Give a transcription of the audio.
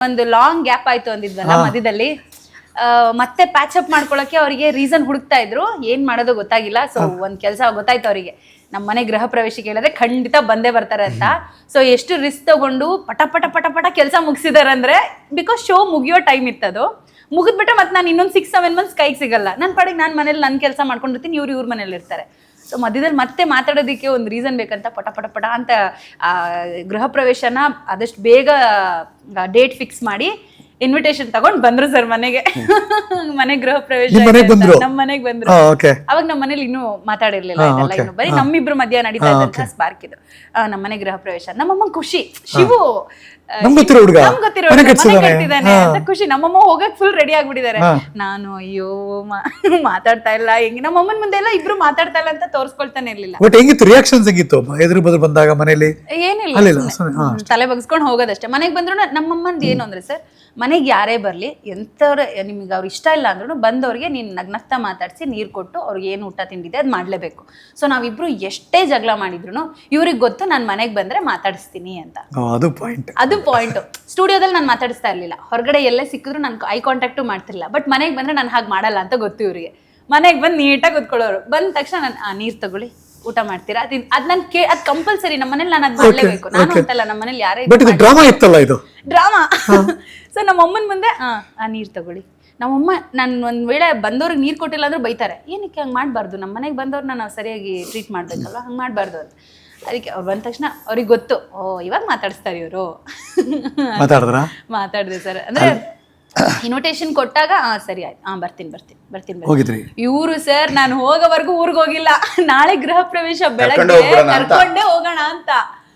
ಒಂದು long gap ಆಯ್ತು ಅಂದಿದ್ವಲ್ಲ ಮಧ್ಯದಲ್ಲಿ. ಮತ್ತೆ ಪ್ಯಾಚ್ ಅಪ್ ಮಾಡ್ಕೊಳಕ್ಕೆ ಅವರಿಗೆ ರೀಸನ್ ಹುಡುಕ್ತಾ ಇದ್ರು, ಏನ್ ಮಾಡೋದು ಗೊತ್ತಾಗಿಲ್ಲ. ಸೊ ಒಂದ್ ಕೆಲಸ ಗೊತ್ತಾಯ್ತು ಅವರಿಗೆ, ನಮ್ಮ ಮನೆ ಗೃಹ ಪ್ರವೇಶ ಕೇಳಿದ್ರೆ ಖಂಡಿತ ಬಂದೇ ಬರ್ತಾರೆ ಅಂತ. ಸೊ ಎಷ್ಟು ರಿಸ್ಕ್ ತಗೊಂಡು ಪಟ ಪಟ ಪಟ ಪಟ ಕೆಲಸ ಮುಗಿಸಿದಾರೆ ಅಂದ್ರೆ, ಬಿಕಾಸ್ ಶೋ ಮುಗಿಯೋ ಟೈಮ್ ಇತ್ತದು. ಮುಗಿದ್ಬಿಟ್ರೆ ಮತ್ತೆ ನಾನು ಇನ್ನೊಂದು 6-7 ಮಂತ್ಸ್ ಕೈಗೆ ಸಿಗಲ್ಲ. ನನ್ನ ಪಾಡಿಗೆ ನಾನು ಮನೇಲಿ ನನ್ನ ಕೆಲಸ ಮಾಡ್ಕೊಂಡಿರ್ತೀನಿ, ಇವ್ರ ಮನೇಲಿ ಇರ್ತಾರೆ. ಸೊ ಮಧ್ಯದಲ್ಲಿ ಮತ್ತೆ ಮಾತಾಡೋದಕ್ಕೆ ಒಂದು ರೀಸನ್ ಬೇಕಂತ ಪಟ ಪಟ ಪಟ ಅಂತ ಗೃಹ ಪ್ರವೇಶನ ಆದಷ್ಟು ಬೇಗ ಡೇಟ್ ಫಿಕ್ಸ್ ಮಾಡಿ ಇನ್ವಿಟೇಷನ್ ತಗೊಂಡ್ ಬಂದ್ರು ಸರ್ ಮನೆಗೆ. ಮನೆ ಗೃಹ ಪ್ರವೇಶ ನಮ್ಮ ಮನೆಗೆ ಬಂದ್ರು. ಅವಾಗ ನಮ್ಮ ಮನೇಲಿ ಇನ್ನೂ ಮಾತಾಡಿರ್ಲಿಲ್ಲ, ಇನ್ನು ಬರೀ ನಮ್ಮಿಬ್ರು ಮಧ್ಯ ನಡೀತಾ ಇದ್ದಂತ ಸ್ಪಾರ್ಕ್ ಇದು. ನಮ್ಮ ಮನೆ ಗೃಹ ಪ್ರವೇಶ, ನಮ್ಮಮ್ಮ ಖುಷಿ, ಶಿವು ನಮ್ ಗೊತ್ತಿರೋ ಮನೆ ಕಟ್ತಿದ್ದಾನೆ ಅಂತ ಖುಷಿ. ನಮ್ಮಮ್ಮ ಹೋಗಕ್ ಫುಲ್ ರೆಡಿ ಆಗ್ಬಿಟ್ಟಿದ್ದಾರೆ. ನಾನು ಅಯ್ಯೋ ಮಾತಾಡ್ತಾ ಇಲ್ಲ, ಹೆಂಗೆ ನಮ್ಮಮ್ಮನ ಮುಂದೆ ಎಲ್ಲ ಇಬ್ರು ಮಾತಾಡ್ತಾ ಇಲ್ಲ ಅಂತ ತೋರ್ಸ್ಕೊಳ್ತಾನೆ ಇರ್ಲಿಲ್ಲ. ಎದುರು ಬದ್ರು ಬಂದಾಗ ಮನೇಲಿ ಏನಿಲ್ಲ, ತಲೆ ಬಗ್ಸ್ಕೊಂಡ್ ಹೋಗೋದಷ್ಟೇ. ಮನೆಗ್ ಬಂದ್ರು ನಮ್ಮಮ್ಮಂದ್ ಏನು ಅಂದ್ರೆ ಸರ್, ಮನೆಗೆ ಯಾರೇ ಬರ್ಲಿ, ಎಂತವ್ರ ನಿಮ್ಗೆ ಅವ್ರು ಇಷ್ಟ ಇಲ್ಲ ಅಂದ್ರೂ ಬಂದವ್ರಿಗೆ ನೀನ್ ನಗ್ನಗ್ತಾ ಮಾತಾಡ್ಸಿ ನೀರ್ ಕೊಟ್ಟು ಅವ್ರಿಗೆ ಏನು ಊಟ ತಿಂಡಿದೆ ಅದ್ ಮಾಡ್ಲೇಬೇಕು. ಸೊ ನಾವಿಬ್ರು ಎಷ್ಟೇ ಜಗಳ ಮಾಡಿದ್ರು ಇವ್ರಿಗೆ ಗೊತ್ತು ನಾನ್ ಮನೆಗ್ ಬಂದ್ರೆ ಮಾತಾಡಿಸ್ತೀನಿ ಅಂತ. ಅದು ಪಾಯಿಂಟ್. ಸ್ಟುಡಿಯೋದಲ್ಲಿ ನಾನು ಮಾತಾಡಿಸ್ತಾ ಇರ್ಲಿಲ್ಲ, ಹೊರಗಡೆ ಎಲ್ಲೇ ಸಿಕ್ಕಿದ್ರು ನಾನು ಐ ಕಾಂಟ್ಯಾಕ್ಟು ಮಾಡ್ತಿರ್ಲಿಲ್ಲ. ಬಟ್ ಮನೆಗೆ ಬಂದ್ರೆ ನಾನು ಹಾಗೆ ಮಾಡಲ್ಲ ಅಂತ ಗೊತ್ತು ಇವ್ರಿಗೆ. ಮನೆಗೆ ಬಂದು ನೀಟಾಗಿ ಕೂತ್ಕೊಳ್ಳೋರು. ಬಂದ ತಕ್ಷಣ ನಾನು ನೀರ್ ತಗೊಳ್ಳಿ, ಊಟ ಮಾಡ್ತೀರಾ, ಅದ್ ನನ್ ಅದ್ ಕಂಪಲ್ಸರಿ. ನಮ್ಮ ಮನೇಲಿ ನಾನು ಅದ್ ಮಾಡ್ಲೇಬೇಕು. ನಾನು ಅಂತಲ್ಲ, ನಮ್ಮ ಮನೇಲಿ ಯಾರೇ ಡ್ರಾಮಾ. ಸೊ ನಮ್ಮ ಅಮ್ಮನ ಮುಂದೆ ನೀರ್ ತಗೊಳ್ಳಿ. ನಮ್ಮಮ್ಮ ನಾನು ಒಂದ್ ವೇಳೆ ಬಂದವ್ರಿಗೆ ನೀರ್ ಕೊಟ್ಟಿಲ್ಲ ಅಂದ್ರೆ ಬೈತಾರೆ, ಏನಕ್ಕೆ ಹಂಗ್ ಮಾಡ್ಬಾರ್ದು, ನಮ್ಮ ಮನೆಗೆ ಬಂದವ್ರನ್ನ ನಾವು ಸರಿಯಾಗಿ ಟ್ರೀಟ್ ಮಾಡ್ಬೇಕಲ್ವ, ಹಂಗ್ ಮಾಡ್ಬಾರ್ದು ಅಂತ. ಅದಕ್ಕೆ ಅವ್ರು ಬಂದ ತಕ್ಷಣ ಅವ್ರಿಗೆ ಗೊತ್ತು, ಇವಾಗ ಮಾತಾಡಿಸ್ತಾರೆ ಇವರು. ಮಾತಾಡಿದೆ ಸರ್. ಅಂದ್ರೆ ಇನ್ವಿಟೇಷನ್ ಕೊಟ್ಟಾಗ ಸರಿ ಆಯ್ತು, ಬರ್ತೀನಿ. ಇವರು ಸರ್ ನಾನು ಹೋಗೋವರೆಗೂ ಊರಿಗೆ ಹೋಗಿಲ್ಲ, ನಾಳೆ ಗೃಹ ಪ್ರವೇಶ ಬೆಳಗ್ಗೆ ಕರ್ಕೊಂಡೇ ಹೋಗೋಣ ಅಂತ.